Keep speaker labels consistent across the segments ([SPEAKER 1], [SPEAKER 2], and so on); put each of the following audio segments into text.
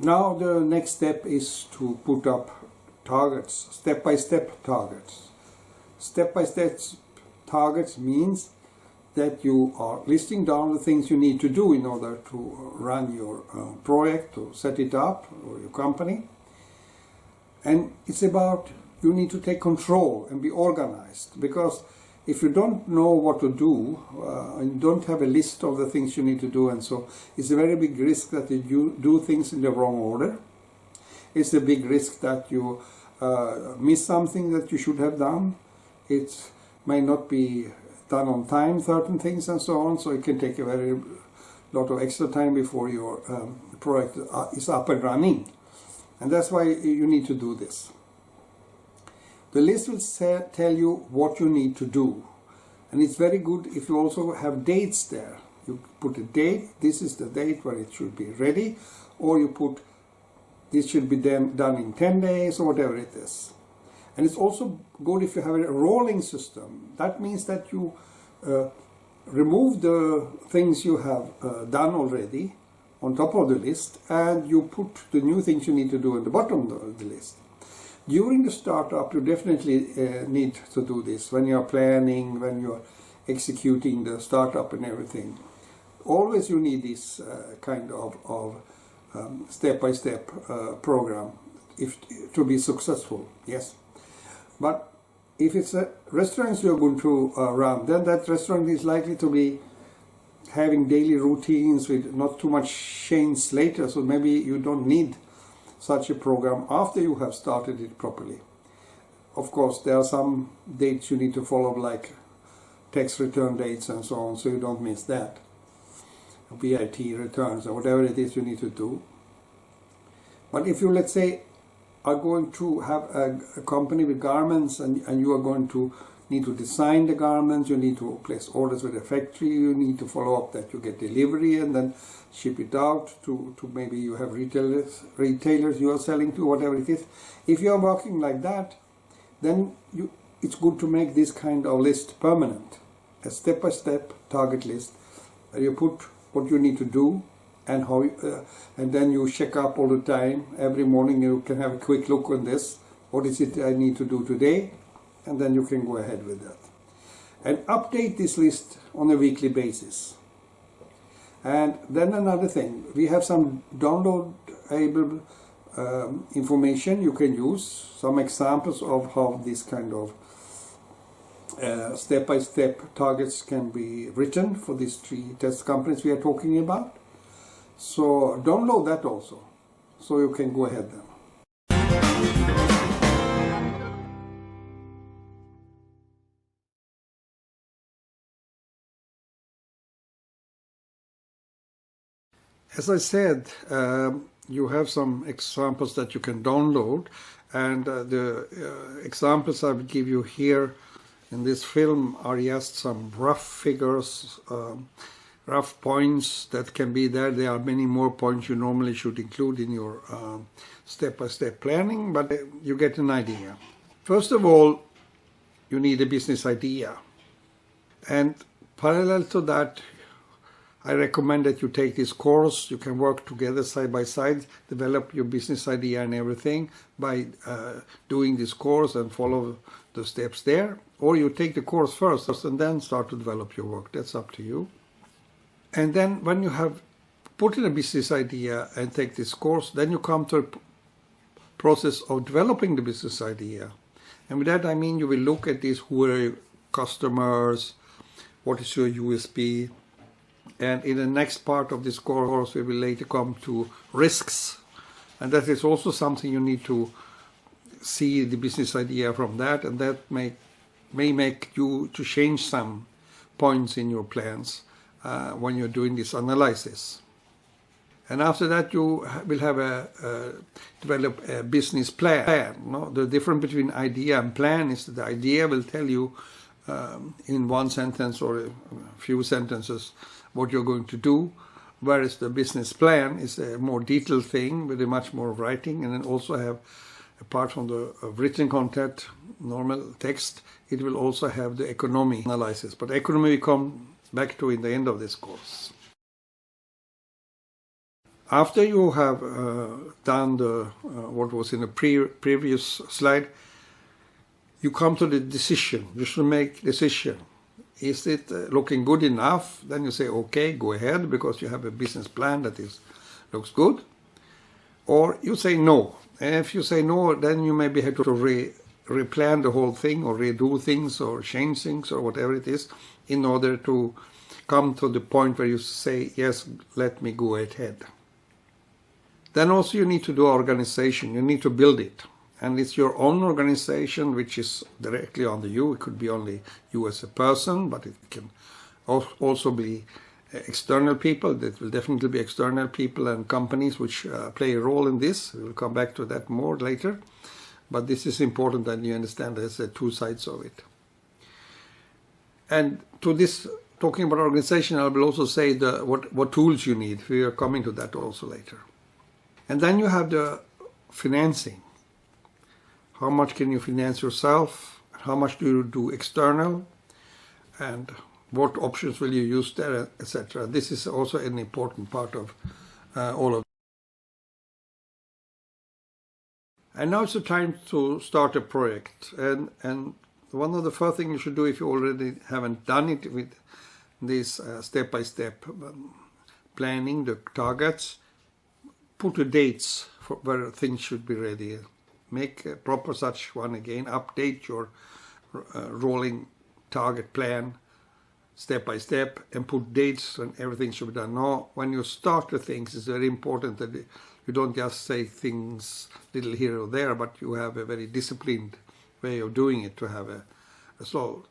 [SPEAKER 1] Now the next step is to put up targets, step-by-step targets. Step-by-step targets means that you are listing down the things you need to do in order to run your project, to set it up, or your company. And it's about you need to take control and be organized, because if you don't know what to do and don't have a list of the things you need to do, and so it's a very big risk that you do things in the wrong order. It's a big risk that you miss something that you should have done. It may not be done on time, certain things and so on, so it can take a very lot of extra time before your project is up and running. And that's why you need to do this. The list will tell you what you need to do. And it's very good if you also have dates there. You put a date, this is the date where it should be ready, or you put this should be done in 10 days or whatever it is. And it's also good if you have a rolling system. That means that you remove the things you have done already on top of the list, and you put the new things you need to do at the bottom of the list. During the startup, you definitely need to do this when you are planning, when you are executing the startup and everything. Always you need this kind of step-by-step program to be successful, yes. But if it's a restaurant you're going to run, then that restaurant is likely to be having daily routines with not too much change later, so maybe you don't need such a program after you have started it properly. Of course, there are some dates you need to follow, like tax return dates and so on, so you don't miss that. VAT returns or whatever it is you need to do. But if you, let's say, are going to have a company with garments, and you are going to need to design the garments, you need to place orders with a factory, you need to follow up that you get delivery and then ship it out to maybe you have retailers you are selling to, whatever it is. If you are working like that, then it's good to make this kind of list permanent, a step-by-step target list where you put what you need to do and how, and then you check up all the time. Every morning you can have a quick look on this. What is it I need to do today? And then you can go ahead with that. And update this list on a weekly basis. And then another thing, we have some downloadable information you can use, some examples of how this kind of step-by-step targets can be written for these 3 test companies we are talking about. So download that also, so you can go ahead then. As I said, you have some examples that you can download, and the examples I will give you here in this film are just some rough figures, rough points that can be there. There are many more points you normally should include in your step-by-step planning, but you get an idea. First of all, you need a business idea, and parallel to that, I recommend that you take this course. You can work together side by side, develop your business idea and everything by doing this course and follow the steps there. Or you take the course first and then start to develop your work. That's up to you. And then when you have put in a business idea and take this course, then you come to a process of developing the business idea. And with that I mean you will look at this: who are your customers, what is your USP, and in the next part of this course we will later come to risks, and that is also something you need to see the business idea from that, and that may make you to change some points in your plans when you're doing this analysis. And after that you will have develop a business plan. No? The difference between idea and plan is that the idea will tell you in one sentence or a few sentences what you're going to do, whereas the business plan is a more detailed thing with a much more writing, and then also have, apart from the written content, normal text, it will also have the economy analysis. But economy we come back to in the end of this course. After you have done the what was in the previous slide, you come to the decision. You should make decision. Is it looking good enough? Then you say, okay, go ahead, because you have a business plan that looks good. Or you say no. And if you say no, then you maybe have to replan the whole thing, or redo things, or change things, or whatever it is, in order to come to the point where you say, yes, let me go ahead. Then also you need to do organization. You need to build it. And it's your own organization, which is directly under you. It could be only you as a person, but it can also be external people. There will definitely be external people and companies which play a role in this. We will come back to that more later. But this is important that you understand there's two sides of it. And to this, talking about organization, I will also say what tools you need. We are coming to that also later. And then you have the financing. How much can you finance yourself? How much do you do external? And what options will you use there, etc. This is also an important part of all of it. And now it's the time to start a project. And one of the first things you should do, if you already haven't done it with this step-by-step planning, the targets, put the dates for where things should be ready. Make a proper such one again. Update your rolling target plan step by step, and put dates when everything should be done. Now, when you start the things, it's very important that you don't just say things little here or there, but you have a very disciplined way of doing it to have a slow.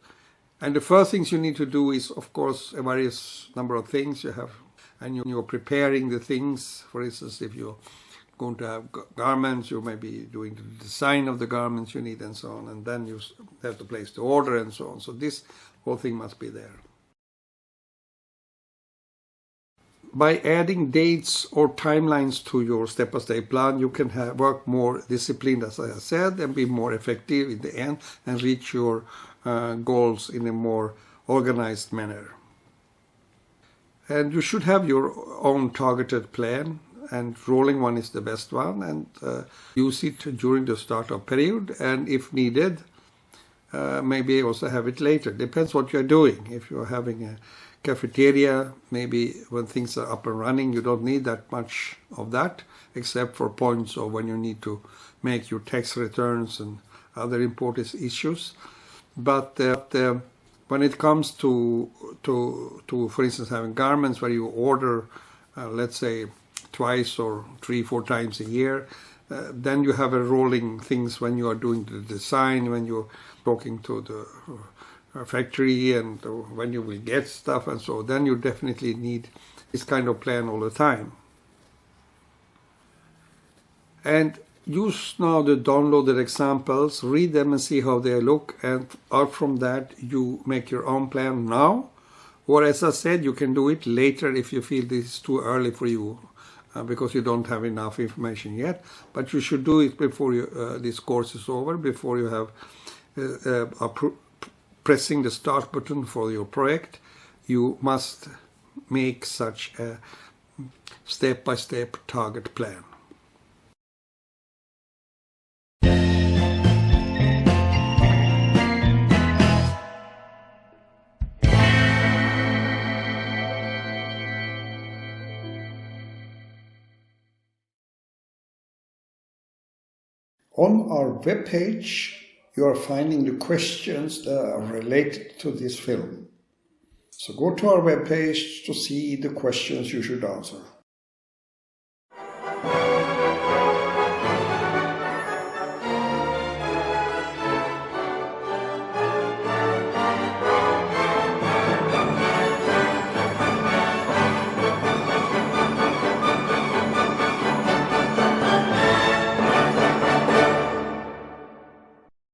[SPEAKER 1] And the first things you need to do is, of course, a various number of things you have, and you're preparing the things. For instance, if you're going to have garments, you may be doing the design of the garments you need and so on, and then you have to place the order and so on. So this whole thing must be there. By adding dates or timelines to your step-by-step plan, you can work more disciplined, as I said, and be more effective in the end and reach your goals in a more organized manner. And you should have your own targeted plan, and rolling one is the best one, and use it during the startup period, and if needed, maybe also have it later. Depends what you're doing. If you're having a cafeteria, maybe when things are up and running, you don't need that much of that, except for points of when you need to make your tax returns and other important issues. But when it comes to for instance, having garments where you order, let's say, twice or 3-4 times a year, then you have a rolling things when you are doing the design, when you're talking to the factory, and when you will get stuff, and so then you definitely need this kind of plan all the time. And use now the downloaded examples, read them and see how they look, and out from that you make your own plan now, or as I said, you can do it later if you feel this is too early for you, because you don't have enough information yet. But you should do it before this course is over, before you have pressing the start button for your project. You must make such a step-by-step target plan. On our webpage, you are finding the questions that are related to this film. So go to our webpage to see the questions you should answer.